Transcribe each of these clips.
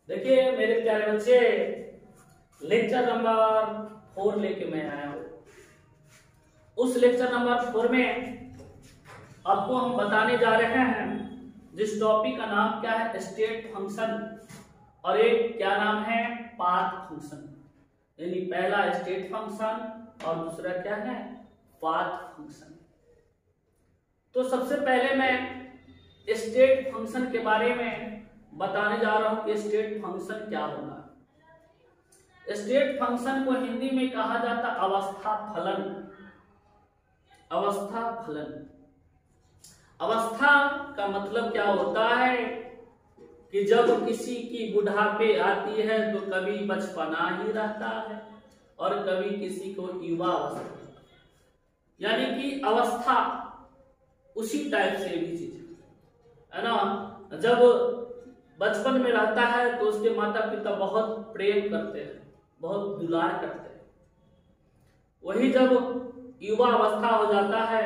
देखिए मेरे प्यारे बच्चे, लेक्चर नंबर 4 लेके मैं आया हूँ। उस लेक्चर नंबर 4 में आपको हम बताने जा रहे हैं जिस टॉपिक का नाम क्या है, स्टेट फंक्शन, और एक क्या नाम है, पाथ फंक्शन। यानी पहला स्टेट फंक्शन और दूसरा क्या है, पाथ फंक्शन। तो सबसे पहले मैं स्टेट फंक्शन के बारे में बताने जा रहा हूं कि स्टेट फंक्शन क्या होगा। स्टेट फंक्शन को हिंदी में कहा जाता अवस्था फलन। अवस्था फलन, अवस्था का मतलब क्या होता है कि जब किसी की बुढ़ापे आती है तो कभी बचपना ही रहता है और कभी किसी को युवा अवस्था, यानी कि अवस्था उसी टाइप से भी चीज है ना। जब बचपन में रहता है तो उसके माता पिता बहुत प्रेम करते हैं, बहुत दुलार करते हैं। वही जब युवा अवस्था हो जाता है,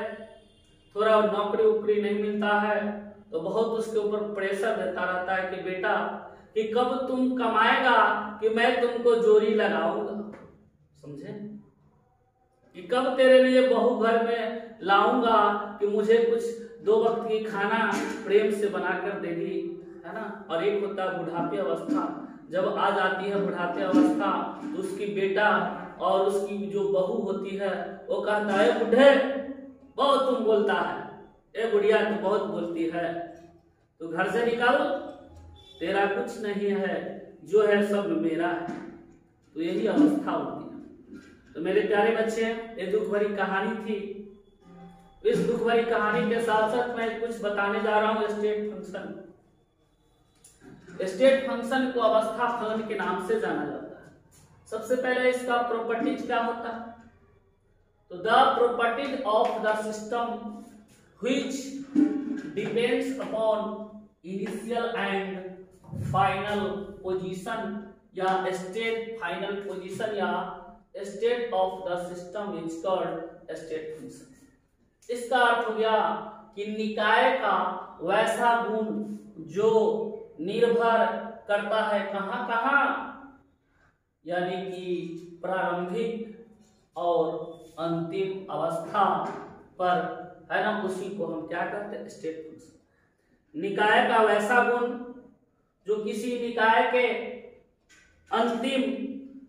थोड़ा नौकरी वोकरी नहीं मिलता है तो बहुत उसके ऊपर प्रेशर देता रहता है कि बेटा कि कब तुम कमाएगा कि मैं तुमको जोड़ी लगाऊंगा, समझे, कि कब तेरे लिए बहू घर में लाऊंगा कि मुझे कुछ 2 वक्त की खाना प्रेम से बनाकर देगी, है ना। और एक होता है बुढ़ापे अवस्था। जब आ जाती है बुढ़ापे अवस्था तो उसकी बेटा और उसकी जो बहू होती है वो कहता है बुढ़े बहुत तुम बोलता है, ए बुढ़िया तू बहुत बोलती है, तू घर से निकल, तेरा कुछ नहीं है, जो है सब मेरा है। तो यही अवस्था होती है। तो मेरे प्यारे बच्चे, ये दुख भरी कहानी थी। इस दुख भरी कहानी के साथ साथ मैं कुछ बताने जा रहा हूं स्टेट फंक्शन। स्टेट फंक्शन को अवस्था फलन के नाम से जाना जाता है। सबसे पहले इसका प्रॉपर्टीज क्या होता है, तो the properties of the system which depends upon initial and final position या स्टेट फाइनल पोजीशन या state of the system is called state function. इसका अर्थ हो गया कि निकाय का वैसा गुण जो निर्भर करता है कहां कहां, यानी कि प्रारंभिक और अंतिम अवस्था पर, है ना, उसी को हम क्या कहते हैं, स्टेट फंक्शन। निकाय का वैसा गुण जो किसी निकाय के अंतिम,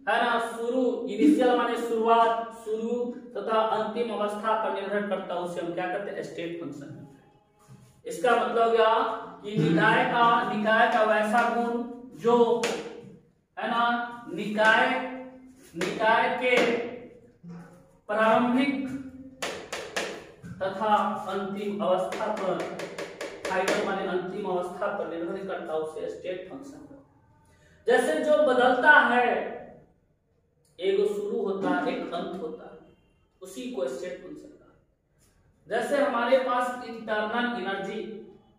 है ना, शुरू, इनिशियल माने शुरुआत, शुरू तथा अंतिम अवस्था पर निर्भर करता है, उसे हम क्या कहते हैं, स्टेट फंक्शन। इसका मतलब क्या कि निकाय का वैसा गुण जो, है ना, निकाय के प्रारंभिक तथा अंतिम अवस्था पर, फाइनल माने अंतिम अवस्था पर निर्भर करता है, उसे स्टेट फंक्शन। जैसे जो बदलता है, एक शुरू होता है एक अंत होता है, उसी को स्टेट फंक्शन कहा। जैसे हमारे पास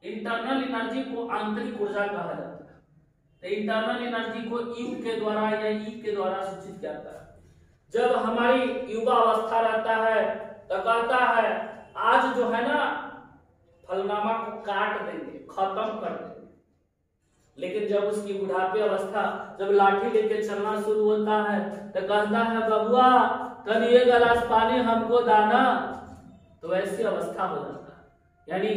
इंटरनल एनर्जी को आंतरिक ऊर्जा कहा जाता है। तो इंटरनल एनर्जी को यू के द्वारा या ई के द्वारा सूचित किया जाता है। जब हमारी युवा अवस्था रहता है तो कहता है आज जो है ना फलनामा को काट देंगे, खत्म कर देंगे। लेकिन जब उसकी बुढ़ापे अवस्था, जब लाठी लेके चलना शुरू होता है तो कहता है बबुआ तनी एक गिलास पानी हमको दाना। तो वैसी अवस्था हो जाता है। यानी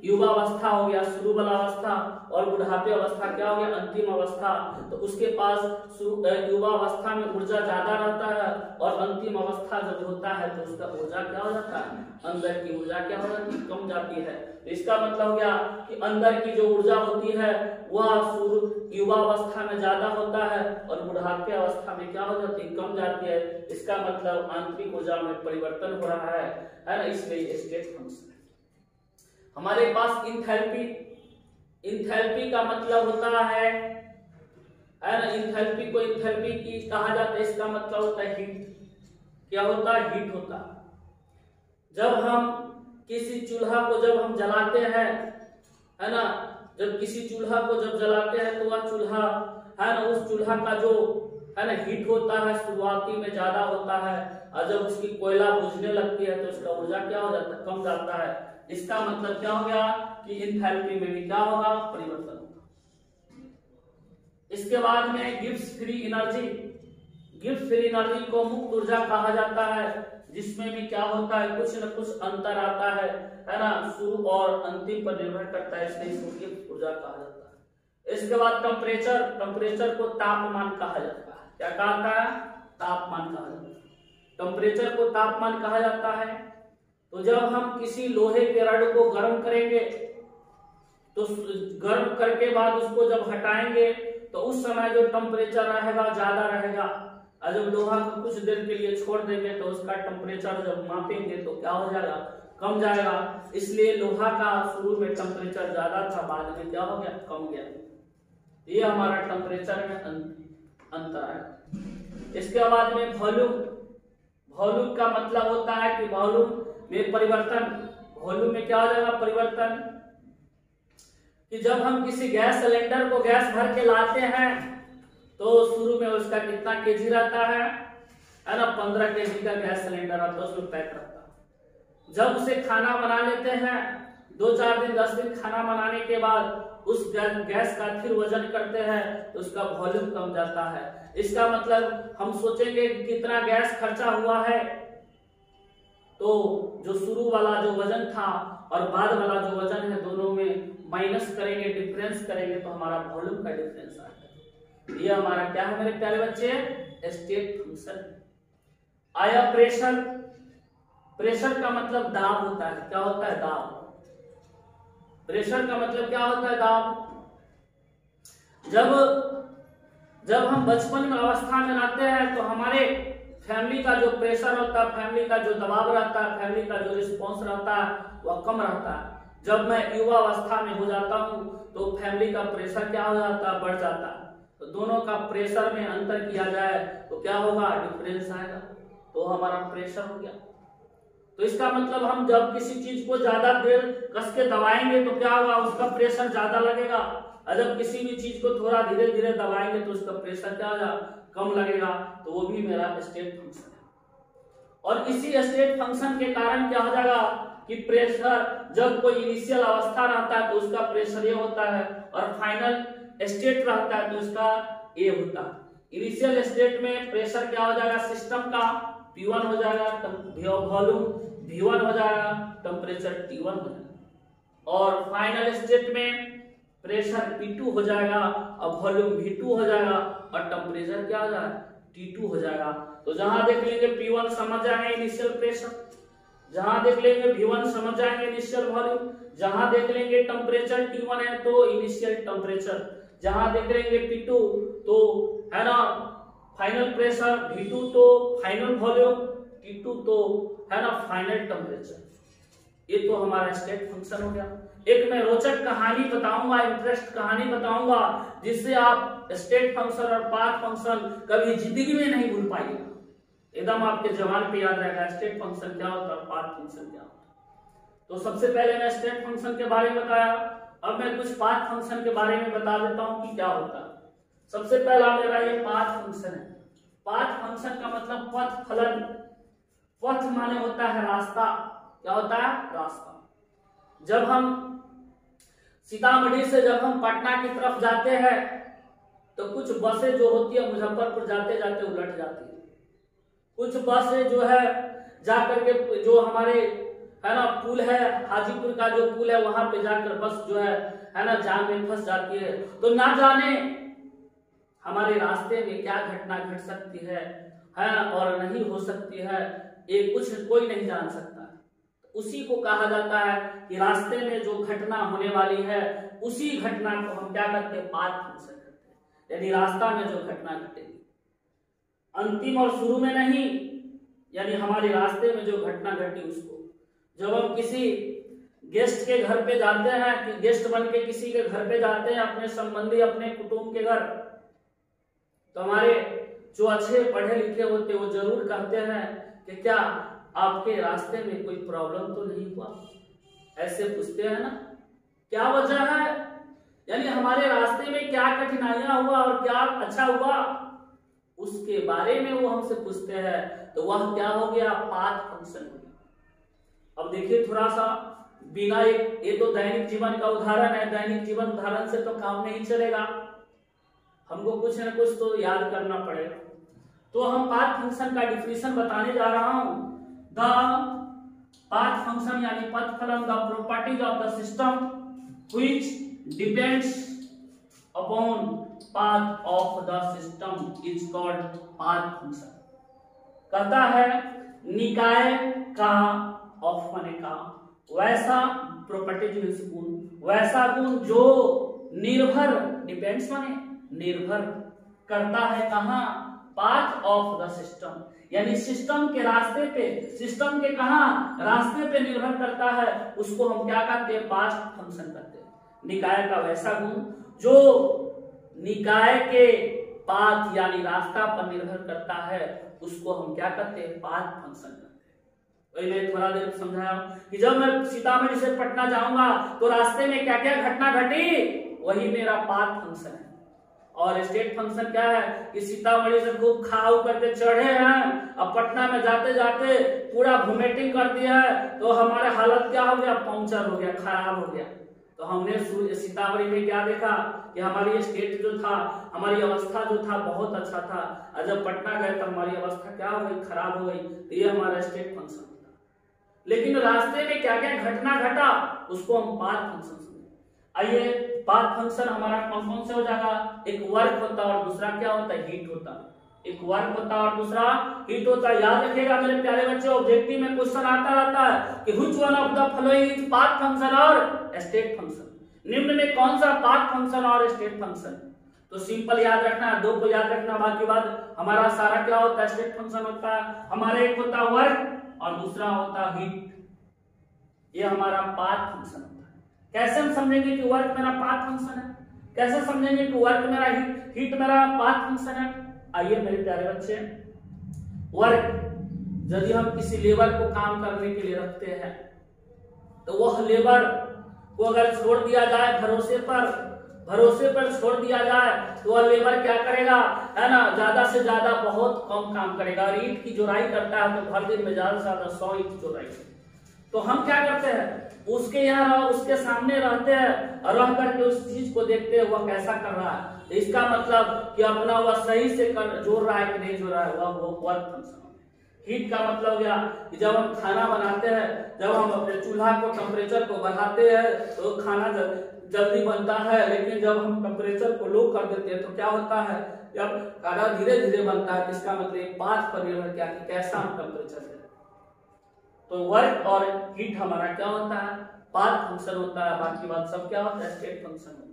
युवा अवस्था हो गया शुरू वाला अवस्था, और बुढ़ापे अवस्था क्या हो गया, अंतिम अवस्था। तो उसके पास युवा अवस्था में ऊर्जा ज्यादा रहता है, और अंतिम अवस्था जब होता है तो उसका ऊर्जा क्या हो जाता है, अंदर की ऊर्जा क्या हो जाती है, कम जाती है। तो इसका मतलब हो गया कि अंदर की जो ऊर्जा होती है वह युवा अवस्था में ज्यादा होता है और बुढ़ापे अवस्था में क्या हो जाती है, कम जाती है। इसका मतलब आंतरिक ऊर्जा में परिवर्तन हो रहा है ना, इसलिए स्टेट फंक्शन। हमारे पास इंथैल्पी का मतलब होता है ना, इंथैल्पी को इंथैल्पी की कहा जाता है। इसका मतलब होता है हीट। क्या होता है, हीट होता है। जब हम किसी चूल्हा को जब हम जलाते हैं, है ना, जब किसी चूल्हा को जब जलाते हैं तो वह चूल्हा, है ना, उस चूल्हा का जो, है ना, हीट होता है शुरुआती में ज्यादा होता है, और जब उसकी कोयला बुझने लगती है तो उसका ऊर्जा क्या हो जाता है, कम जाता है। इसका मतलब क्या हो गया कि इंथैल्पी में भी क्या होगा, परिवर्तन होगा। इसके बाद में Gibbs free energy. Gibbs free energy को मुक्त ऊर्जा कहा जाता है, जिसमें भी क्या होता है, कुछ न कुछ अंतर आता है ना, शुरू और अंतिम पर निर्भर करता है, इसलिए इसको गिब्स ऊर्जा कहा जाता है। इसके बाद टेम्परेचर। टेम्परेचर को तापमान कहा जाता है। क्या कहता है? तापमान कहा जाता है। टेम्परेचर को तापमान कहा जाता है। तो जब हम किसी लोहे के रड को गर्म करेंगे तो गर्म करके बाद उसको जब हटाएंगे तो उस समय जो टेम्परेचर रहेगा ज्यादा रहेगा, और जब लोहा को कुछ देर के लिए छोड़ देंगे तो उसका टेम्परेचर जब मापेंगे तो क्या हो जाएगा, कम जाएगा। इसलिए लोहा का शुरू में टेम्परेचर ज्यादा था, बाद में क्या हो गया, कम गया। ये हमारा टेम्परेचर में अंतर है। इसके बाद में वॉल्यूम। वॉल्यूम का मतलब होता है कि वॉल्यूम में परिवर्तन। वॉल्यूम में क्या हो जाएगा, परिवर्तन। कि जब हम किसी गैस सिलेंडर को गैस भर के लाते हैं तो शुरू में उसका कितना केजी रहता है ना, 15 केजी का गैस सिलेंडर आता है, उसमें पैक रहता है। जब उसे खाना बना लेते हैं, 2-4 दिन 10 दिन खाना बनाने के बाद उस गैस का फिर वजन करते हैं तो उसका वॉल्यूम कम जाता है। इसका मतलब हम सोचेंगे कि कितना गैस खर्चा हुआ है, तो जो शुरू वाला जो वजन था और बाद वाला जो वजन है, दोनों में माइनस करेंगे, डिफरेंस करेंगे तो हमारा वॉल्यूम का डिफरेंस आएगा। ये हमारा क्या है मेरे प्यारे बच्चे, स्टेट फंक्शन। आया प्रेशर। प्रेशर का मतलब दाब होता है। क्या होता है, दाब। प्रेशर का मतलब क्या होता है, दाब। जब हम बचपन में अवस्था में आते हैं तो हमारे फैमिली का जो प्रेशर होता है, फैमिली का जो दबाव रहता है, फैमिली का जो रिस्पॉन्स रहता है वह कम रहता है। जब मैं युवा अवस्था में हो जाता हूँ तो फैमिली का प्रेशर क्या हो जाता है, बढ़ जाता है। तो दोनों का प्रेशर में अंतर किया जाए तो क्या होगा, डिफरेंस आएगा, तो हमारा प्रेशर हो गया। तो इसका मतलब हम जब किसी चीज को ज्यादा देर कस के दबाएंगे तो क्या होगा, उसका प्रेशर ज्यादा लगेगा, और जब किसी भी चीज को थोड़ा धीरे धीरे दबाएंगे तो उसका प्रेशर क्या होगा, कम लगेगा। तो वो भी मेरा स्टेट फंक्शन है। और इसी स्टेट फंक्शन के कारण क्या हो जाएगा कि प्रेशर, जब कोई इनिशियल अवस्था रहता है तो उसका प्रेशर ये होता है, और फाइनल स्टेट रहता है तो उसका ए होता है। इनिशियल स्टेट में प्रेशर क्या हो जाएगा, सिस्टम का P1 हो जाएगा, वॉल्यूम V1 हो जाएगा, टेम्परेचर T1 हो जाएगा। और फाइनल स्टेट में प्रेशर P2 हो जाएगा और वॉल्यूम V2 हो जाएगा और टेम्परेचर क्या हो जाएगा, T2 हो जाएगा। तो जहां देख लेंगे P1 समझ जाएंगे इनिशियल प्रेशर, जहां देख लेंगे V1 समझ जाएंगे इनिशियल वॉल्यूम, जहां देख लेंगे टेम्परेचर T1 है तो इनिशियल टेम्परेचर, जहां देख लेंगे P2 तो है ना फाइनल प्रेशर, V2 तो फाइनल वॉल्यूम, T2 तो है ना फाइनल टेम्परेचर। ये तो हमारा स्टेट फंक्शन हो गया। एक मैं रोचक कहानी बताऊंगा, इंटरेस्ट कहानी बताऊंगा, जिससे आप स्टेट फंक्शन और पाथ फंक्शन कभी जिंदगी में नहीं भूल पाइएगा, एकदम आपके जवान पे याद रहेगा स्टेट फंक्शन क्या होता है, पाथ फंक्शन क्या होता है। तो सबसे पहले मैं स्टेट फंक्शन के बारे में बताया, अब मैं कुछ पाथ फंक्शन के बारे में बता देता हूं कि क्या होता है। सबसे पहला मेरा ये पाथ फंक्शन है। पाथ फंक्शन का मतलब पथ फलन। पथ माने होता है रास्ता। क्या होता है, रास्ता। जब हम सीतामढ़ी से जब हम पटना की तरफ जाते हैं तो कुछ बसें जो होती है मुजफ्फरपुर जाते जाते उलट जाती है। कुछ बसें जो है जाकर के जो हमारे है ना पुल है, हाजीपुर का जो पुल है वहां पे जाकर बस जो है ना जाम में फंस जाती है। तो ना जाने हमारे रास्ते में क्या घटना घट सकती है और नहीं हो सकती है, ये कुछ कोई नहीं जान सकता। उसी को कहा जाता है कि रास्ते में जो घटना होने वाली है उसी घटना को हम क्या करते हैं, पाथ फंक्शन करते हैं। यानी रास्ता में जो घटना घटेगी, अंतिम और शुरू में नहीं, यानी हमारे रास्ते में जो घटना घटी उसको। जब हम किसी गेस्ट के घर पे जाते हैं, कि गेस्ट बन के किसी के घर पे जाते हैं, अपने संबंधी अपने कुटुंब के घर, तो हमारे जो अच्छे पढ़े लिखे होते हैं वो जरूर कहते हैं कि क्या आपके रास्ते में कोई प्रॉब्लम तो नहीं हुआ, ऐसे पूछते हैं ना, क्या वजह है, यानी हमारे रास्ते में क्या कठिनाइयां हुआ और क्या अच्छा हुआ उसके बारे में वो हमसे पूछते हैं। तो वह क्या हो गया, पाथ फंक्शन हो गया। अब देखिए थोड़ा सा बिना ये तो दैनिक जीवन का उदाहरण है, दैनिक जीवन उदाहरण से तो काम नहीं चलेगा। हमको कुछ न कुछ तो याद करना पड़ेगा। तो हम पाथ फंक्शन का डिफिनेशन बताने जा रहा हूं। द पाथ फंक्शन यानी पथ फलन the properties of the system which depends upon path of the system is called path function. कहता है निकाय का ऑफ माने का वैसा प्रॉपर्टीज गुण, वैसा गुण जो निर्भर, डिपेंड्स माने निर्भर करता है कहां, पाथ ऑफ द सिस्टम, यानी सिस्टम के रास्ते पे, सिस्टम के कहां रास्ते पे निर्भर करता है, उसको हम क्या कहते हैं, पाथ फंक्शन कहते हैं। निकाय का वैसा गुण जो निकाय के पाथ यानी रास्ता पर निर्भर करता है, उसको हम क्या कहते हैं, पाथ फंक्शन कहते हैं। वही मैं थोड़ा देर समझाया कि जब मैं सीतामढ़ी से पटना जाऊंगा तो रास्ते में क्या क्या घटना घटी, वही मेरा पाथ फंक्शन है। और स्टेट फंक्शन क्या है कि सीतामढ़ी से खूब खाऊ करके चढ़े हैं, अब पटना में जाते जाते पूरा वोमिटिंग कर दिया है, तो हमारे हालत क्या हो गया, पंक्चर हो गया, खराब हो गया। तो हमने सीतामढ़ी में क्या देखा कि हमारी स्टेट जो था, हमारी अवस्था जो था बहुत अच्छा था, और जब पटना गए तो हमारी अवस्था क्या हो गई, खराब हो गई। तो ये हमारा स्टेट फंक्शन था। लेकिन रास्ते में क्या क्या घटना घटा, उसको हम पाथ फंक्शन समझे। आइए, पाथ फंक्शन हमारा कौन कौन से हो जाएगा, एक वर्क होता है और दूसरा क्या होता है, हीट होता है। एक वर्क होता है और दूसरा हीट होता है। याद रखिएगा मेरे प्यारे बच्चे, ऑब्जेक्टिव में क्वेश्चन आता रहता है कि which one of the following is path function और स्टेट फंक्शन, निम्न में कौन सा पाथ फंक्शन और स्टेट फंक्शन। तो सिंपल याद रखना है, दो को याद रखना, बाकी बात हमारा सारा क्या होता है, स्टेट फंक्शन होता है। हमारा एक होता है वर्क और दूसरा होता है हीट, ये हमारा पाथ फंक्शन होता है। कैसे हम समझेंगे कि वर्क मेरा पाथ फंक्शन है, कैसे समझेंगे कि वर्क मेरा हीट मेरा पाथ फंक्शन है। आइए मेरे प्यारे बच्चे, वर्क यदि हम किसी लेबर को काम करने के लिए रखते हैं, तो वह लेबर को अगर छोड़ दिया जाए भरोसे पर छोड़ दिया जाए, तो वह लेबर क्या करेगा, है ना, ज्यादा से ज्यादा बहुत कम काम करेगा। और ईंट की जोड़ाई करता है तो भर दिन में ज्यादा से ज्यादा 100 ईंट जोड़ाई। तो हम क्या करते हैं, उसके यहाँ उसके सामने रहते हैं और रह करके उस चीज को देखते हैं वह कैसा कर रहा है। तो इसका मतलब कि अपना वह सही से जोड़ रहा है कि नहीं जोड़ रहा है, वह वर्क फंक्शन। हीट का मतलब हो गया कि जब हम खाना बनाते हैं, जब हम अपने चूल्हा को टेम्परेचर को बढ़ाते हैं तो खाना जल्दी बनता है, लेकिन जब हम टेम्परेचर को लो कर देते हैं तो क्या होता है, जब खाना धीरे धीरे बनता है। तो इसका मतलब पाथ पर निर्भर किया कि कैसा हम टेम्परेचर दें। तो वर्क और हीट हमारा क्या होता है, पाथ फंक्शन होता है। बाकी बात सब क्या होता है, स्टेट फंक्शन होता है।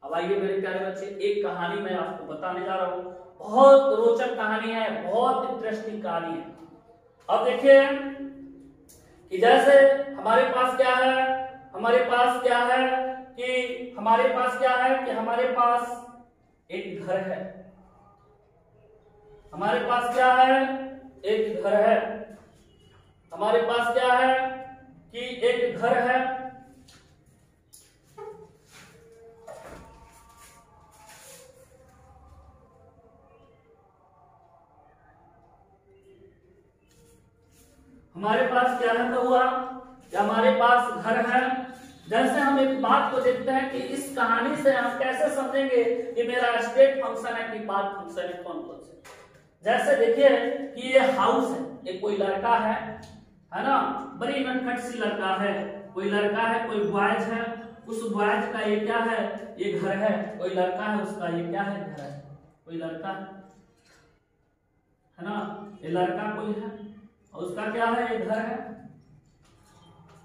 अब आइए मेरे प्यारे बच्चे, एक कहानी मैं आपको बताने जा रहा हूँ, बहुत रोचक कहानी है, बहुत इंटरेस्टिंग कहानी है। अब देखिए कि जैसे हमारे पास क्या है कि हमारे पास एक घर है, हमारे पास क्या है, एक घर है, हमारे पास क्या है कि एक घर है। हमारे पास क्या है, तो हुआ कि हमारे पास घर है। जैसे हम एक बात को देखते हैं कि इस कहानी से हम कैसे समझेंगे कि मेरा स्टेट फंक्शन है कि पाथ फंक्शन है, कौन कौन से। जैसे देखिए कि ये हाउस है, ये कोई लड़का है ना, बड़ी नटखट सी लड़का है, कोई लड़का है, कोई बॉयज है, उस बॉयज का ये क्या है, ये घर है। कोई लड़का है, उसका ये क्या है, घर है। कोई लड़का है ना, ये लड़का कोई है और उसका क्या है, ये घर है।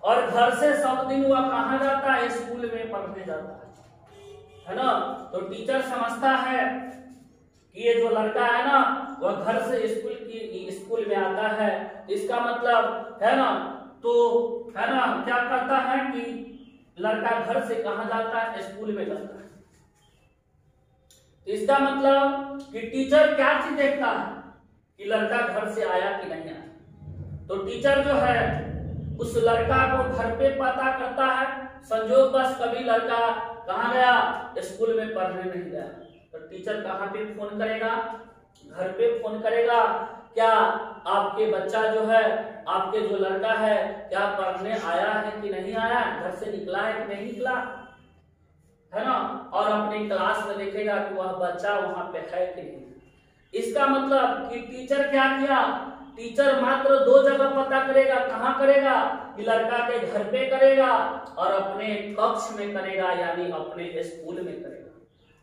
और घर से सब दिन वह कहाँ जाता है, स्कूल में पढ़ने जाता है ना। तो टीचर समझता है कि ये जो लड़का है ना, वह घर से स्कूल में आता है। इसका मतलब है ना, तो है ना, क्या करता है कि लड़का घर से कहाँ जाता है, स्कूल में जाता है। इसका मतलब कि टीचर क्या चीज देखता है कि लड़का घर से आया कि नहीं आया। तो टीचर जो है उस लड़का को घर पे पता करता है। संयोगवश कभी लड़का कहाँ गया, स्कूल में पढ़ने नहीं गया, तो टीचर कहाँ पे फोन करेगा, घर पे फोन करेगा, क्या आपके बच्चा जो है, आपके जो लड़का है, क्या पढ़ने आया है कि नहीं आया, घर से निकला है कि नहीं निकला। है ना, और अपनी क्लास में देखेगा कि वह बच्चा वहां पे है कि नहीं। इसका मतलब कि टीचर क्या किया, टीचर मात्र 2 जगह पता करेगा। कहाँ करेगा, कि लड़का के घर पे करेगा और अपने कक्ष में करेगा, यानी अपने स्कूल में करेगा।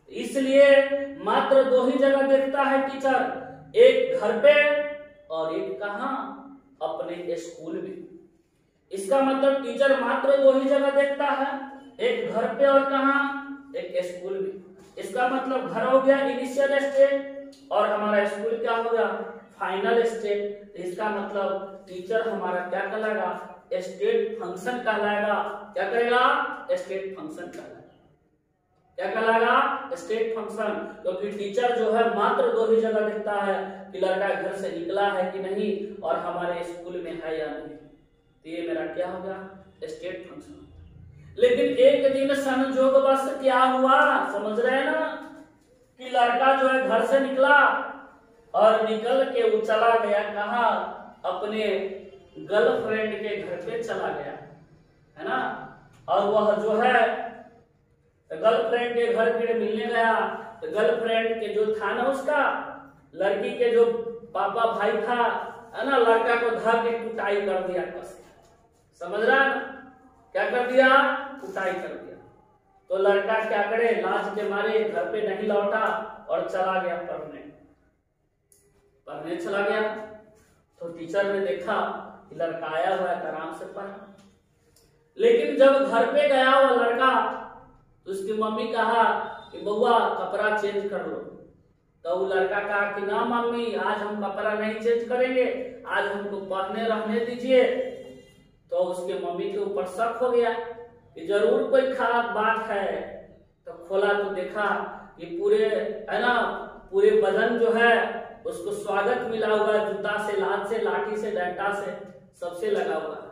इसलिए मात्र 2 ही जगह देखता है टीचर, एक घर पे और एक कहाँ, अपने स्कूल में। इसका मतलब टीचर मात्र 2 ही जगह देखता है, एक घर पे और कहाँ, एक स्कूल में। इसका मतलब घर हो गया इनिशियल स्टेज और हमारा स्कूल क्या हो गया, फाइनल स्टेज। इसका मतलब टीचर हमारा क्या कहलाएगा, स्टेट फंक्शन कहलाएगा। क्या करेगा, स्टेट फंक्शन कहलाएगा। क्या कहलाएगा, स्टेट फंक्शन। क्योंकि टीचर जो है मात्र 2 ही जगह देखता है कि लड़का घर से निकला है कि नहीं और हमारे स्कूल में है या नहीं। तो ये मेरा क्या हो गया, स्टेट फंक्शन। लेकिन एक दिन संजोगवश क्या हुआ, समझ रहे हैं ना, कि लड़का जो है घर से निकला और निकल के वो चला गया कहाँ, अपने गर्लफ्रेंड के घर पे चला गया, है ना। और वह जो है गर्लफ्रेंड के घर पे मिलने गया। तो गर्लफ्रेंड के जो था ना, उसका लड़की के जो पापा भाई था, है ना, लड़का को धर के कुटाई कर दिया कस। समझ रहा है, क्या कर दिया, कुटाई कर दिया। तो लड़का क्या करे, लाज के मारे घर पे नहीं लौटा और चला गया पढ़ने चला गया। तो टीचर ने देखा कि लड़का आया हुआ है, आराम से पढ़ा। लेकिन जब घर पे गया वो लड़का, तो उसकी मम्मी कहा कि बउआ कपड़ा चेंज कर लो। तो वो लड़का कहा कि ना मम्मी, आज हम कपड़ा नहीं चेंज करेंगे, आज हमको पढ़ने रहने दीजिए। तो उसके मम्मी के ऊपर शक हो गया कि जरूर कोई खराब बात है। तो खोला तो देखा कि पूरे, है ना, पूरे बदन जो है उसको स्वागत मिला हुआ, जूता से, लात से, लाठी से, डंडा से, सबसे लगा हुआ।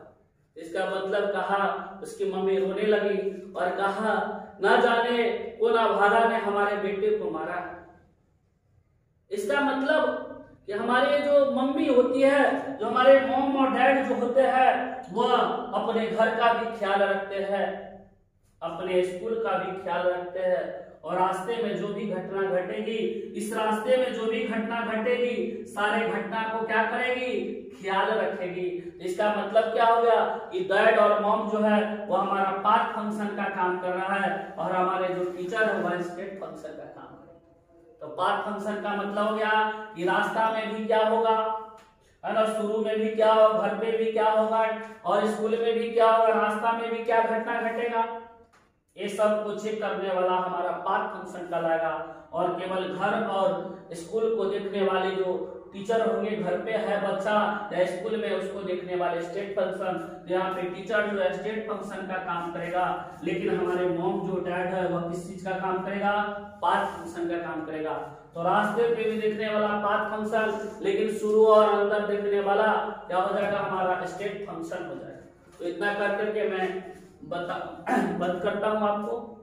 इसका मतलब कहा, उसकी मम्मी रोने लगी और कहा ना जाने कौन अभागा ने हमारे बेटे को मारा। इसका मतलब कि हमारे जो मम्मी होती है, जो हमारे मॉम और डैड जो होते हैं, वह अपने घर का भी ख्याल रखते हैं, अपने स्कूल का भी ख्याल रखते हैं। और रास्ते में जो भी घटना घटेगी, इस रास्ते में जो भी घटना घटेगी, सारे घटना को क्या करेगी, ख्याल रखेगी। इसका मतलब क्या हो गया कि डैड और मॉम जो है वो हमारा पाथ फंक्शन का काम कर रहा है और हमारे जो टीचर है वह स्टेट फंक्शन का काम करेगा। तो पाथ फंक्शन का मतलब हो गया कि रास्ता में भी क्या होगा, है ना, शुरू में भी क्या होगा, घर पे भी क्या होगा और स्कूल में भी क्या होगा, रास्ता में भी क्या घटना घटेगा, ये सब को चेक करने वाला हमारा पाथ फंक्शन कहलाएगा। और केवल घर और स्कूल को देखने वाले जो टीचर होंगे, घर पे है बच्चा या स्कूल में, उसको देखने वाले स्टेट फंक्शन। यहाँ पे टीचर जो है स्टेट फंक्शन का काम करेगा, लेकिन हमारे मॉम जो डैड है वह किस चीज का काम करेगा, पाथ फंक्शन का काम करेगा। तो रास्ते पे भी देखने वाला पाथ फंक्शन, लेकिन शुरू और अंदर देखने वाला क्या हो जाएगा, हमारा स्टेट फंक्शन हो जाएगा। तो इतना कर करके मैं बंद करता हूँ आपको।